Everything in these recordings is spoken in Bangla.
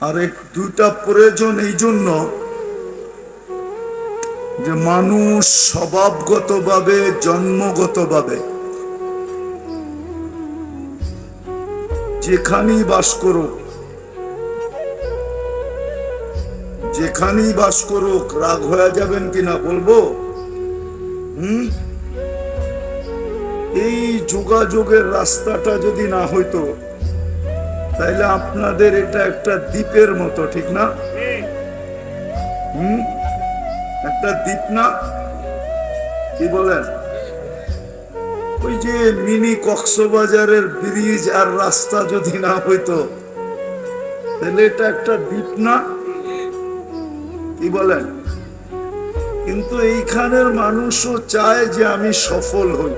আর দুইটা প্রয়োজন এই জন্য যে মানুষ স্বভাবগতভাবে জন্মগতভাবে যেখানেই বাস করুক রাগ হয়ে যাবেন কিনা বলবো। এই যোগাযোগের রাস্তাটা যদি না হইতো তাইলে আপনাদের এটা একটা দ্বীপের মতো, ঠিক না? একটা দ্বীপ না, কি বলেন? ওই যে মিনি কক্সবাজারের ব্রিজ আর রাস্তা যদি না হইতো তাহলে এটা একটা দ্বীপ না, কি বলেন? কিন্তু এইখানের মানুষও চায় যে আমি সফল হই।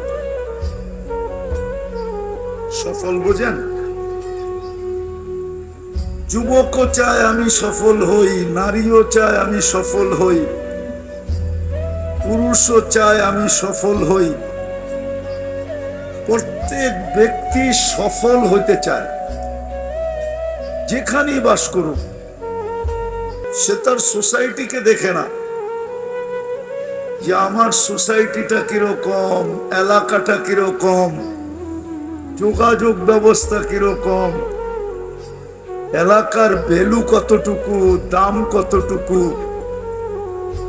সফল বোঝেন? যুবকও চায় আমি সফল হই, নারীও চায় আমি সফল হই, পুরুষও চায় আমি সফল হই। প্রত্যেক ব্যক্তি সফল হইতে চায়, যেখানেই বাস করুক। সে তার সোসাইটিকে দেখে না যে আমার সোসাইটিটা কিরকম, এলাকাটা কিরকম, যোগাযোগ ব্যবস্থা কিরকম, এলাকার ভ্যালু কতটুকু, দাম কতটুকু,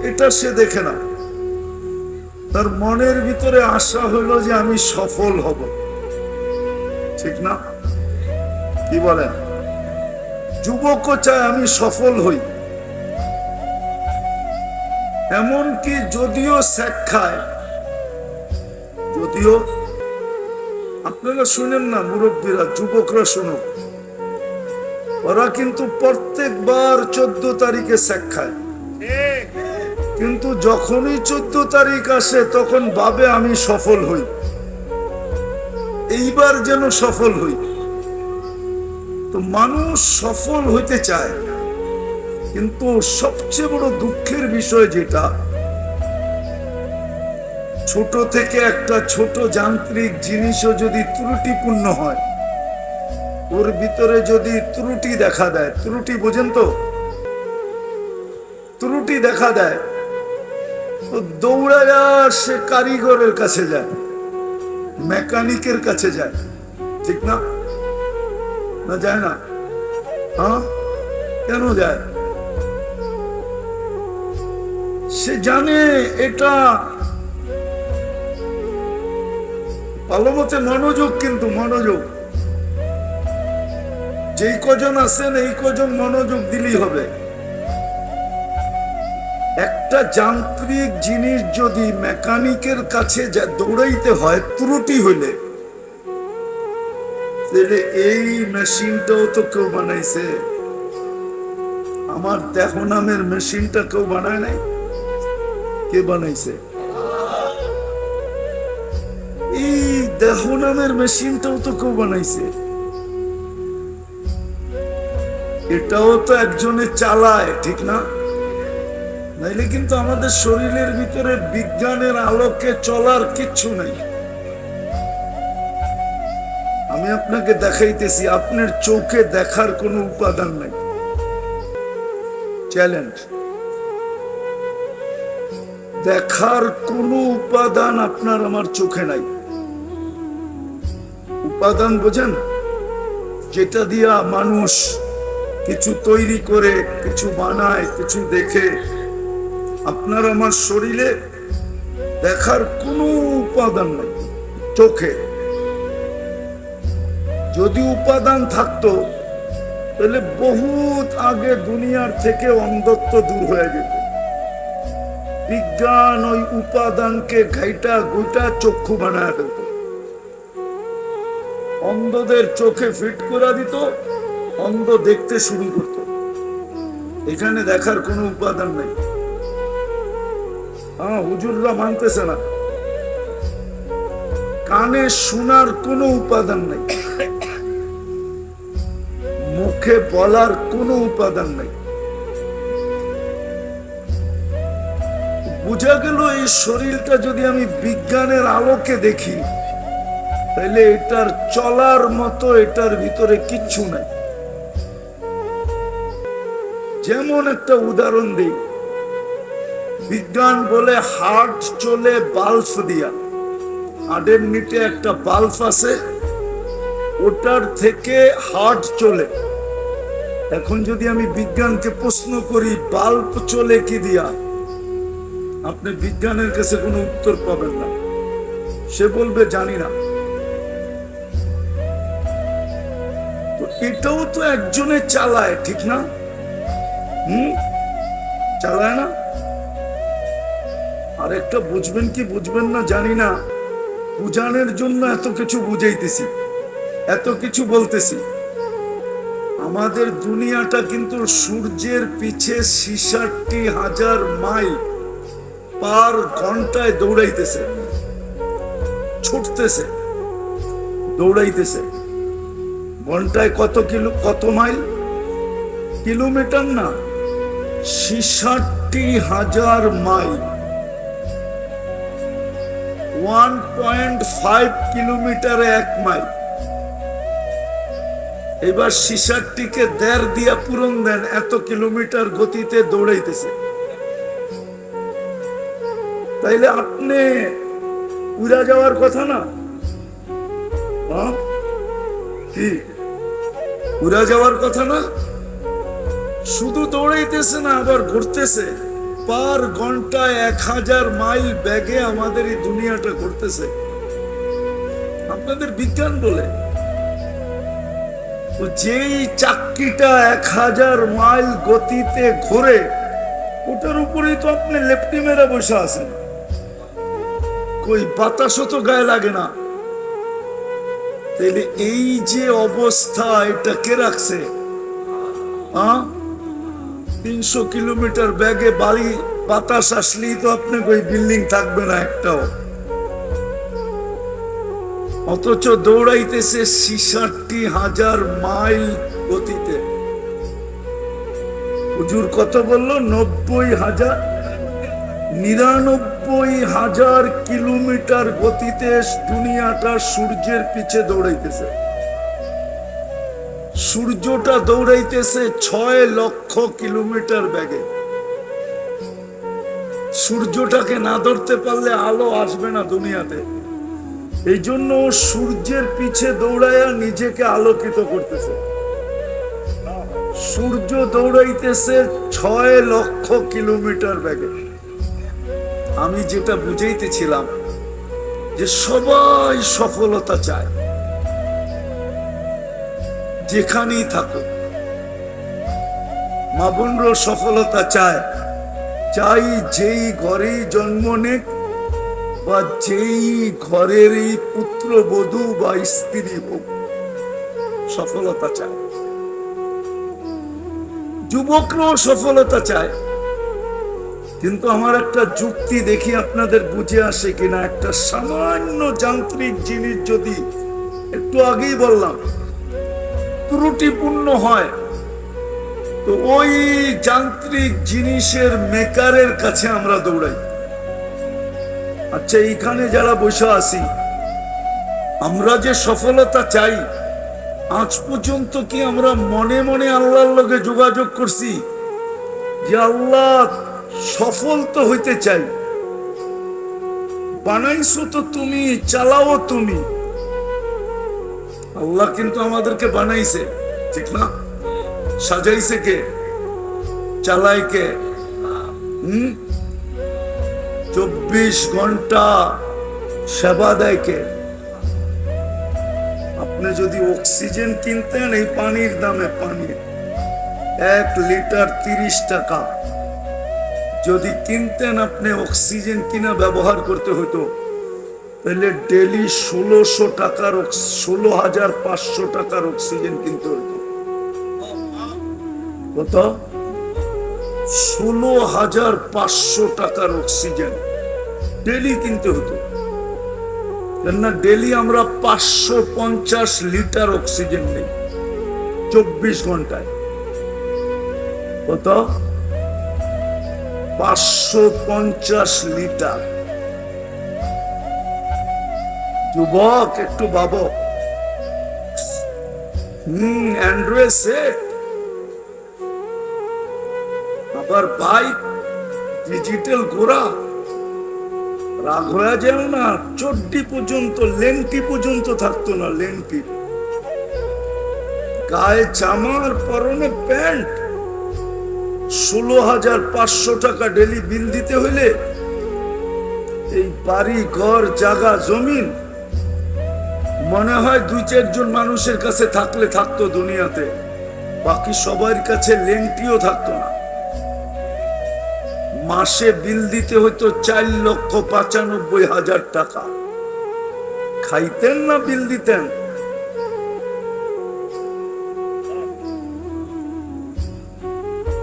এটা সে দেখে না। তার মনের ভিতরে আশা হলো যে আমি সফল হব, ঠিক না? কি বলেন? যুবকও চায় আমি সফল হই। এমনকি যদিও স্যাক খায়, যদিও আপনারা শুনেন না, মুরব্বীরা, যুবকরা শুনুক, ওরা কিন্তু প্রত্যেকবার 14 তারিখে স্যাক খায়, কিন্তু যখনই 14 তারিখ আসে তখন ভাবে আমি সফল হই, এইবার যেন সফল হই। তো মানুষ সফল হইতে চায়, কিন্তু সবচেয়ে বড় দুঃখের বিষয় যেটা, ছোট থেকে একটা ছোট যান্ত্রিক জিনিসও যদি ত্রুটিপূর্ণ হয়, ওর ভিতরে যদি ত্রুটি দেখা দেয়, ত্রুটি বোঝেন তো? ত্রুটি দেখা দেয় তো দৌড়ায়া সে কারিগরের কাছে যায়, মেকানিকের কাছে যায়, ঠিক না? না যায় না? হ্যাঁ, কেন যায়? সে জানে এটা ভালো মতে মনোযোগ, কিন্তু মনোযোগ যেই কজন আছেন এই কজন মনোযোগ দিলেই হবে। একটা যান্ত্রিক জিনিস যদি মেকানিকের কাছে দৌড়াইতে হয় ত্রুটি হইলে, এই মেশিনটাও তো কেউ বানাইছে। আমার দেহ নামের মেশিনটা কেউ বানায় নাই, কে বানাইছে? এই দেহ নামের মেশিনটাও তো কেউ বানাইছে। এটাও তো একজনে চালায়, ঠিক না? নাইলে কিন্তু আমাদের শরীরের ভিতরে বিজ্ঞানের আলোকে চলার কিচ্ছু নাই। আমি আপনাকে দেখাইতেছি, আপনার চোখে দেখার কোনো উপাদান নাই। চ্যালেঞ্জ, দেখার কোনো উপাদান আপনার আমার চোখে নাই। উপাদান বোঝেন? যেটা দিয়া মানুষ কিছু তৈরি করে, কিছু বানায়, কিছু দেখে। আপনার আমার শরীরে দেখার কোনো উপাদান নাই চোখে। যদি উপাদান থাকতো তাহলে বহুত আগে দুনিয়ার থেকে অন্ধত্ব দূর হয়ে যেত। বিজ্ঞান ওই উপাদানকে ঘাইটা গুটা চক্ষু বানায় ফেলত, অন্ধদের চোখে ফিট করে দিত, অন্ধ দেখতে শুরু করত। এখানে দেখার কোনো উপাদান নেই। হুজুররা মানতেছে না। কানে শোনার কোনো উপাদান নেই, মুখে বলার কোনো উপাদান নেই। বুঝা গেল এই শরীরটা যদি আমি বিজ্ঞানের আলোকে দেখি তাহলে এটার চলার মতো এটার ভিতরে কিচ্ছু নাই। যেমন একটা উদাহরণ দিই, বিজ্ঞান বলে হার্ট চলে বাল্ব দিয়া। হার্টের নিচে একটা বাল্ব আছে, ওটার থেকে হার্ট চলে। এখন যদি আমি বিজ্ঞানকে প্রশ্ন করি বাল্ব চলে কি দিয়া, আপনি বিজ্ঞানের কাছে কোনো উত্তর পাবেন না। সে বলবে জানি না। তো এটাও তো একজনে চালায়, ঠিক না? চালায় না? আর একটা বুঝবেন কি বুঝবেন না জানি না, বুঝানোর জন্য এত কিছু বুঝাইতেছি, এত কিছু বলতেছি। আমাদের দুনিয়াটা কিন্তু সূর্যের পিছে 66,000 মাইল পার ঘন্টায় দৌড়াইতেছে, ছুটতেছে, দৌড়াইতেছে। ঘন্টায় কত মাইল? কিলোমিটার না, 66,000 মাইল। 1.5 কিলোমিটারে 1 মাইল। এবার 66কে 1.5 দিয়া পূরণ দেন, এত কিলোমিটার গতিতে দৌড়াইতেছে। তাইলে আপনি উড়া যাওয়ার কথা না? কি উড়া যাওয়ার কথা না? শুধু দৌড়াইতেছে না, আবার ঘুরতেছে। পার ঘন্টায় 1000 মাইল বেগে আমাদের এই দুনিয়াটা ঘুরতেছে। আপনাদের বিজ্ঞান বলে যেই চাকরিটা 1000 মাইল গতিতে ঘুরে, ওটার উপরেই তো আপনি লেপটি মেরা বসে আছেন। কই বাতাসও তো গায়ে লাগে না। তাইলে এই যে অবস্থা, এটা কে রাখছে? 300 কিলোমিটার বেগে বাড়ি বাতাস আসলেই তো আপনি ওই বিল্ডিং থাকবে না একটাও। অথচ দৌড়াইতেছে 66,000 মাইল গতিতে। হুজুর কত বললো? 90,000, 99,000 কিলোমিটার গতিতে দুনিয়াটা সূর্যের পিছে দৌড়াইতেছে। সূর্যটা দৌড়াইতেছে 6 লক্ষ কিলোমিটার বেগে। সূর্যটাকে না ধরতে পারলে আলো আসবে না দুনিয়াতে। এই জন্য সূর্যের পিছে দৌড়াইয়া নিজেকে আলোকিত করতেছে। সূর্য দৌড়াইতেছে 6 লক্ষ কিলোমিটার বেগে। আমি যেটা বুঝাইতেছিলাম যে সবাই সফলতা চায়, যেখানেই থাকুক। মা বোনরা সফলতা চায়, চাই যেই ঘরেই জন্ম নেক বা যেই ঘরেরই পুত্র বধূ বা স্ত্রী হোক, সফলতা চায়। যুবকরাও সফলতা চায়। কিন্তু আমার একটা যুক্তি দেখি আপনাদের বুঝে আসে কিনা। একটা সামান্য যান্ত্রিক জিনিস যদি, একটু আগেই বললাম, ত্রুটিপূর্ণ হয়, তো ওই যান্ত্রিক জিনিসের মেকারের কাছে আমরা দৌড়াই। আচ্ছা, এইখানে যারা বসে আছি, আমরা যে সফলতা চাই, আজ পর্যন্ত কি আমরা মনে মনে আল্লাহর লগে যোগাযোগ করছি যে আল্লাহ সফল তো হইতে চাই, বানাইছো তো তুমি, চালাও তুমি। আল্লাহ কিন্তু আমাদেরকে বানাইছে, ঠিক না? সাজাইছে কে? চালাই কে? 24 ঘন্টা সেবা দেয় কে? আপনি যদি অক্সিজেন কিনতেন, এই পানির দামে, পানি 1 লিটার 30 টাকা, যদি কিনতেন আপনি, অক্সিজেন কিনা ব্যবহার করতে হতো, তাহলে ডেলি 16,500 টাকার অক্সিজেন কিনতে হতো। কত? 16,500 টাকার অক্সিজেন ডেলি কিনতে হতো। কেননা ডেলি আমরা 550 লিটার অক্সিজেন নেই 24 ঘন্টায়। কত? 550 লিটার। যুবক একটু ভাবো। অ্যান্ড্রয়েড সেট আর ভাই ডিজিটাল ঘোড়া, রাগ হয়ে যেও না, চড্ডি পর্যন্ত লেংটি পর্যন্ত থাকতো না, লেংটি, গায়ে জামার পরনে প্যান্ট, 16,500 টাকা ডেলি বিল দিতে হইলে এই বাড়ি ঘর জায়গা জমিন মনে হয় 2-4 জন মানুষের কাছে থাকলে থাকতো দুনিয়াতে, বাকি সবার কাছে লেংটিও থাকতো না। মাসে বিল দিতে হইতো 4,95,000 টাকা। খাইতেন না বিল দিতেন?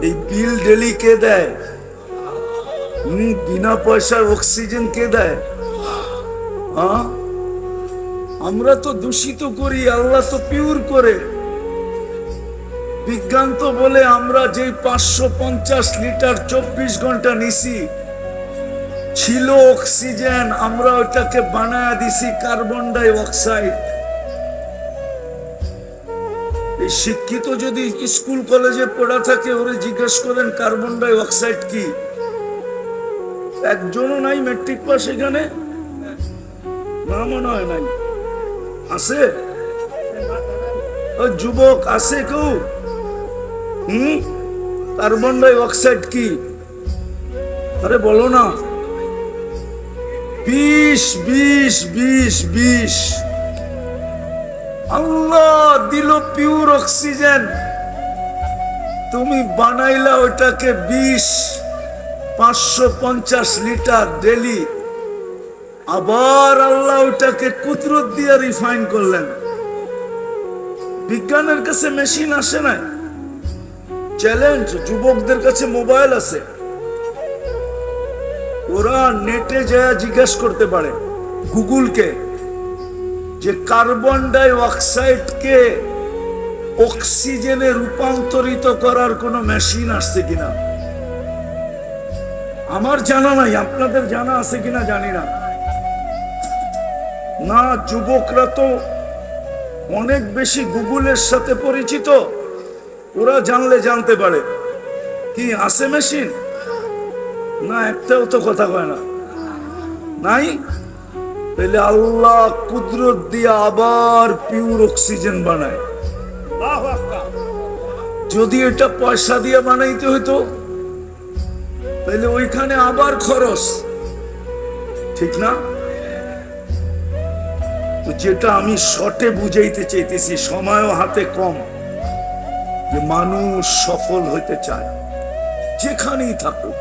এই বিল ডেলি কে দেয়? বিনা পয়সার অক্সিজেন কে দেয়? আমরা তো দূষিত করি, আল্লাহ তো পিওর করে। বিজ্ঞান তো বলে আমরা যে 550 লিটার 24 ঘন্টা নিছি ছিল অক্সিজেন, আমরা ওটাকে বানায় দিছি কার্বন ডাই অক্সাইড। এই শিক্ষিত যদি স্কুল কলেজে পড়া থাকে ওরে জিজ্ঞেস করেন কার্বন ডাই অক্সাইড কি, একজনও নাই মেট্রিক পাস এখানে, না মনে হয় নাই। আছে যুবক, আছে কেউ? কার্বন ডাই অক্সাইড কি? আরে বলো না। 20 আল্লাহ দিল পিওর অক্সিজেন, তুমি বানাইলা ওটাকে 550 লিটার ডেলি, আবার আল্লাহ ওটাকে কুদরত দিয়ে রিফাইন করলেন। বিজ্ঞানের কাছে মেশিন আসে না। চ্যালেঞ্জ, যুবকদের কাছে মোবাইল আছে, ওরা নেটে যায় জিজ্ঞেস করতে পারে গুগলকে যে কার্বন ডাই অক্সাইডকে অক্সিজেনে রূপান্তরিত করার কোন মেশিন আসছে কিনা। আমার জানা নাই, আপনাদের জানা আছে কিনা জানি না। না, যুবকরা তো অনেক বেশি গুগলের সাথে পরিচিত, ওরা জানলে জানতে পারে। কি আছে মেশিন? না, একটাও তো কথা কয় না, নাই। তাহলে আল্লাহ কুদরত দিয়ে আবার পিওর অক্সিজেন বানায়। যদি এটা পয়সা দিয়ে বানাইতে হইতো তাহলে ওইখানে আবার খরচ, ঠিক না? তো যেটা আমি শর্টে বুঝাইতে চাইতেছি, সময়ও হাতে কম, যে মানুষ সফল হইতে চায় যেখানেই থাকুক,